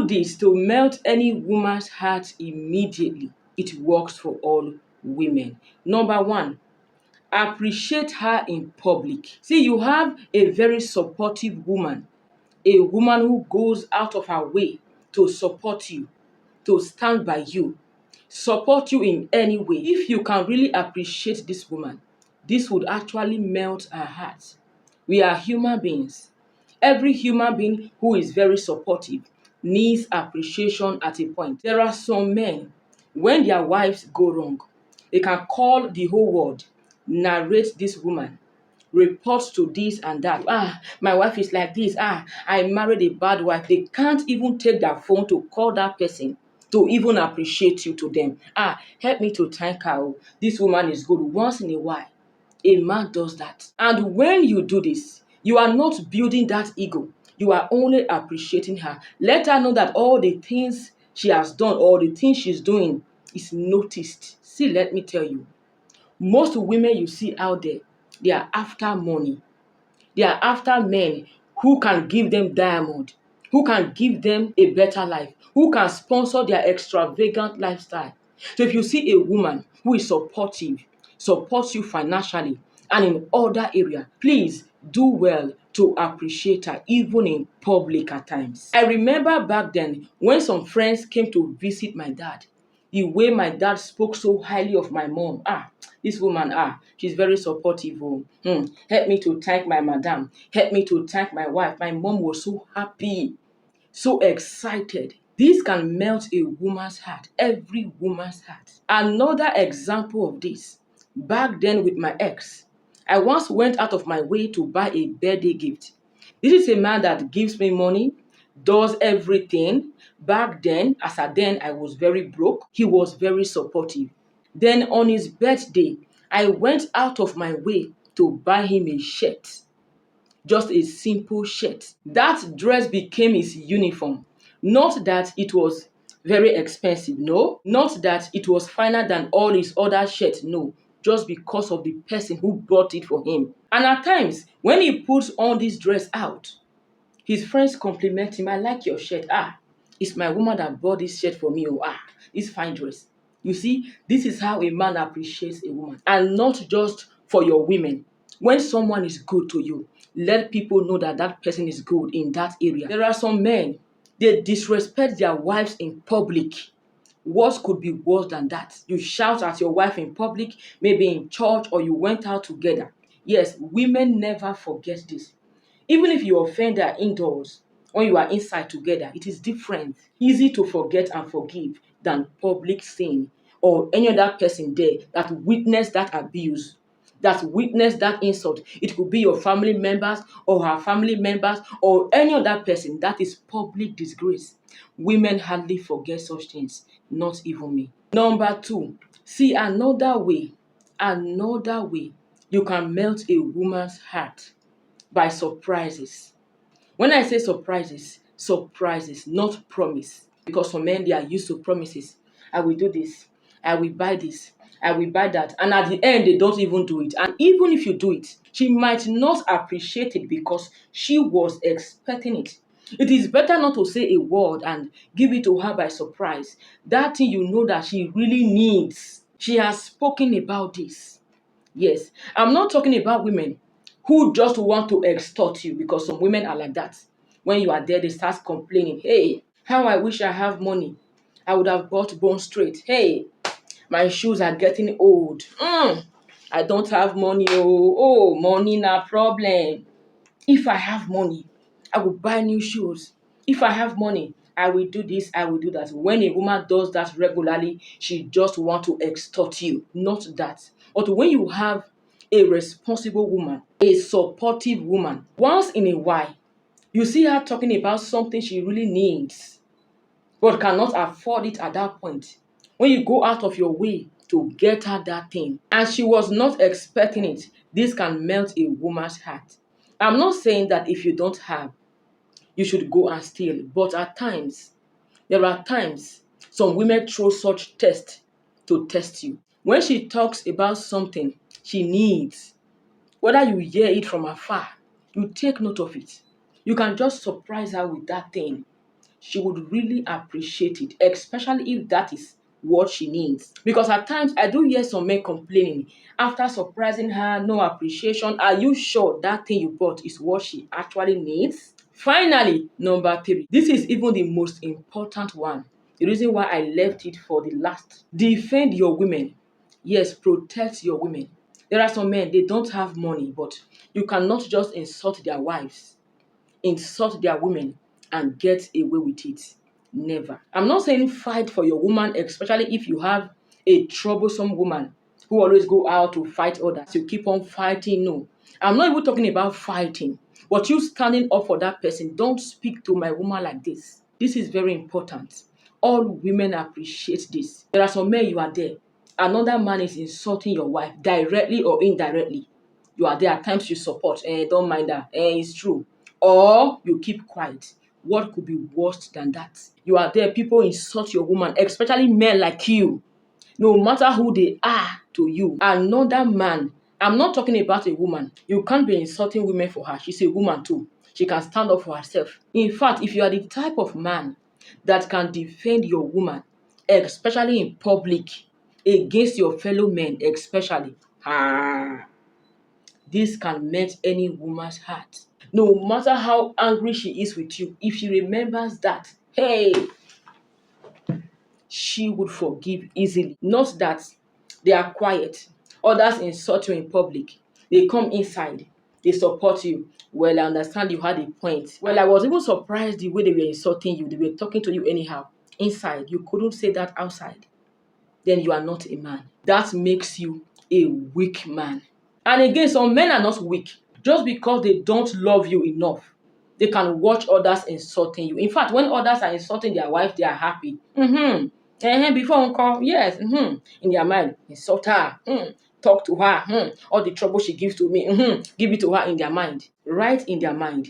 do this to melt any woman's heart immediately. It works for all women. Number one, appreciate her in public. See, you have a very supportive woman, a woman who goes out of her way to support you, to stand by you, support you in any way. If you can really appreciate this woman, this would actually melt her heart. We are human beings. Every human being who is very supportive needs appreciation at a point. There are some men, when their wives go wrong, they can call the whole world, narrate this woman, reports to this and that. My wife is like this. I married a bad wife. They can't even take their phone to call that person to even appreciate you to them. Help me to thank her. This woman is good. Once in a while, a man does that. And when you do this, you are not building that ego. You are only appreciating her. Let her know that all the things she has done or the things she's doing is noticed. See, let me tell you, most women you see out there, they are after money. They are after men who can give them diamond, who can give them a better life, who can sponsor their extravagant lifestyle. So if you see a woman who is supportive, supports you financially and in other area, please do well to appreciate her, even in public at times. I remember back then when some friends came to visit my dad, the way my dad spoke so highly of my mom. This woman, she's very supportive. Help me to thank my madam. Help me to thank my wife. My mom was so happy, so excited. This can melt a woman's heart, every woman's heart. Another example of this, back then with my ex, I once went out of my way to buy a birthday gift. This is a man that gives me money, does everything. Back then, I was very broke. He was very supportive. Then on his birthday, I went out of my way to buy him a shirt. Just a simple shirt. That dress became his uniform. Not that it was very expensive, no. Not that it was finer than all his other shirts, no. Just because of the person who bought it for him. And at times, when he puts on this dress out, his friends compliment him. I like your shirt. It's my woman that bought this shirt for me. This fine dress. You see, this is how a man appreciates a woman. And not just for your women. When someone is good to you, let people know that that person is good in that area. There are some men, they disrespect their wives in public. What could be worse than that? You shout at your wife in public, maybe in church, or you went out together. Yes, women never forget this. Even if you offend her indoors, when you are inside together, it is different. Easy to forget and forgive than public sin or any other person there that witnessed that abuse, that witnessed that insult. It could be your family members or her family members or any other person. That is public disgrace. Women hardly forget such things, not even me. Number two, see another way you can melt a woman's heart by surprises. When I say surprises, not promise. Because some men, they are used to promises. I will do this. I will buy this. I will buy that. And at the end, they don't even do it. And even if you do it, she might not appreciate it because she was expecting it. It is better not to say a word and give it to her by surprise. That thing you know that she really needs. She has spoken about this. Yes, I'm not talking about women who just want to extort you, because some women are like that. When you are there, they start complaining. Hey, how I wish I have money. I would have bought Bone Straight. Hey, my shoes are getting old. I don't have money. Money na problem. If I have money, I will buy new shoes. If I have money, I will do this, I will do that. When a woman does that regularly, she just wants to extort you. Not that. But when you have a responsible woman, a supportive woman, once in a while, you see her talking about something she really needs, but cannot afford it at that point. When you go out of your way to get her that thing, and she was not expecting it, this can melt a woman's heart. I'm not saying that if you don't have, you should go and steal. But at times, there are times some women throw such tests to test you. When she talks about something she needs, whether you hear it from afar, you take note of it. You can just surprise her with that thing. she would really appreciate it, especially if that is what she needs. Because at times I do hear some men complaining after surprising her, no appreciation. Are you sure that thing you bought is what she actually needs? Finally, number 3. This is even the most important one. The reason why I left it for the last. Defend your women. Yes, protect your women. There are some men, they don't have money, but you cannot just insult their wives, insult their women, and get away with it. Never. I'm not saying fight for your woman, especially if you have a troublesome woman who always go out to fight others. You keep on fighting. No. I'm not even talking about fighting, but you standing up for that person. Don't speak to my woman like this. This is very important. All women appreciate this. There are some men, you are there. Another man is insulting your wife directly or indirectly. You are there. At times you support. Don't mind that. It's true. Or you keep quiet. What could be worse than that? You are there. People insult your woman, especially men like you. No matter who they are to you. Another man. I'm not talking about a woman. You can't be insulting women for her. She's a woman too. She can stand up for herself. In fact, if you are the type of man that can defend your woman, especially in public, against your fellow men, especially, this can melt any woman's heart. No matter how angry she is with you, if she remembers that, hey, she would forgive easily. Not that they are quiet. Others insult you in public. They come inside. They support you. Well, I understand you had a point. Well, I was even surprised the way they were insulting you. They were talking to you anyhow. Inside, you couldn't say that outside. Then you are not a man. That makes you a weak man. And again, some men are not weak. Just because they don't love you enough, they can watch others insulting you. In fact, when others are insulting their wife, they are happy. Before uncle, yes. In their mind, insult her. Talk to her. All the trouble she gives to me. Give it to her in their mind. Right in their mind.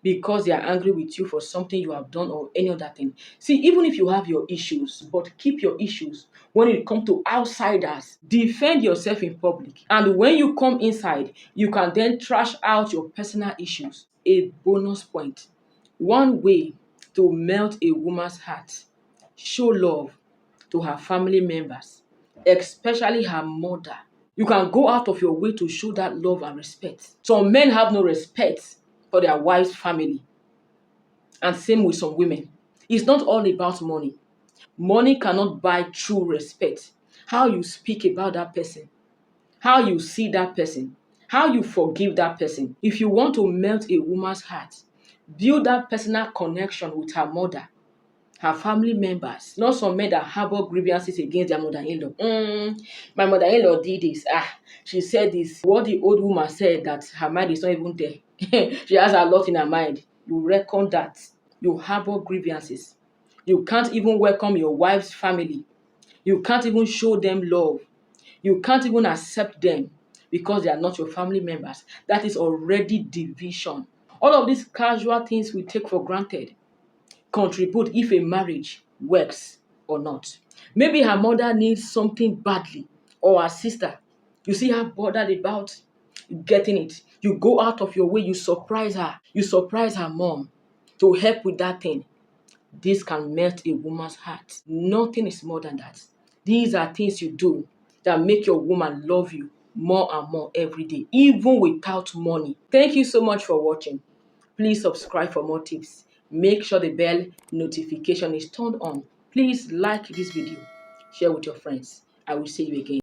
Because they are angry with you for something you have done or any other thing. See, even if you have your issues, but keep your issues when it comes to outsiders. Defend yourself in public. And when you come inside, you can then trash out your personal issues. A bonus point. One way to melt a woman's heart. Show love to her family members, especially her mother. You can go out of your way to show that love and respect. Some men have no respect for their wife's family. And same with some women. It's not all about money. Money cannot buy true respect. How you speak about that person, how you see that person, how you forgive that person. If you want to melt a woman's heart, build that personal connection with her mother, her family members. Not some men that harbor grievances against their mother-in-law. My mother-in-law did this. She said this. What the old woman said, that her mind is not even there. She has a lot in her mind. You reckon that. You harbor grievances. You can't even welcome your wife's family. You can't even show them love. You can't even accept them because they are not your family members. That is already division. All of these casual things we take for granted contribute if a marriage works or not. Maybe her mother needs something badly, or her sister. You see her bothered about getting it. You go out of your way, you surprise her. You surprise her mom to help with that thing. This can melt a woman's heart. Nothing is more than that. These are things you do that make your woman love you more and more every day, even without money. Thank you so much for watching. Please subscribe for more tips. Make sure the bell notification is turned on. Please like this video. Share with your friends. I will see you again.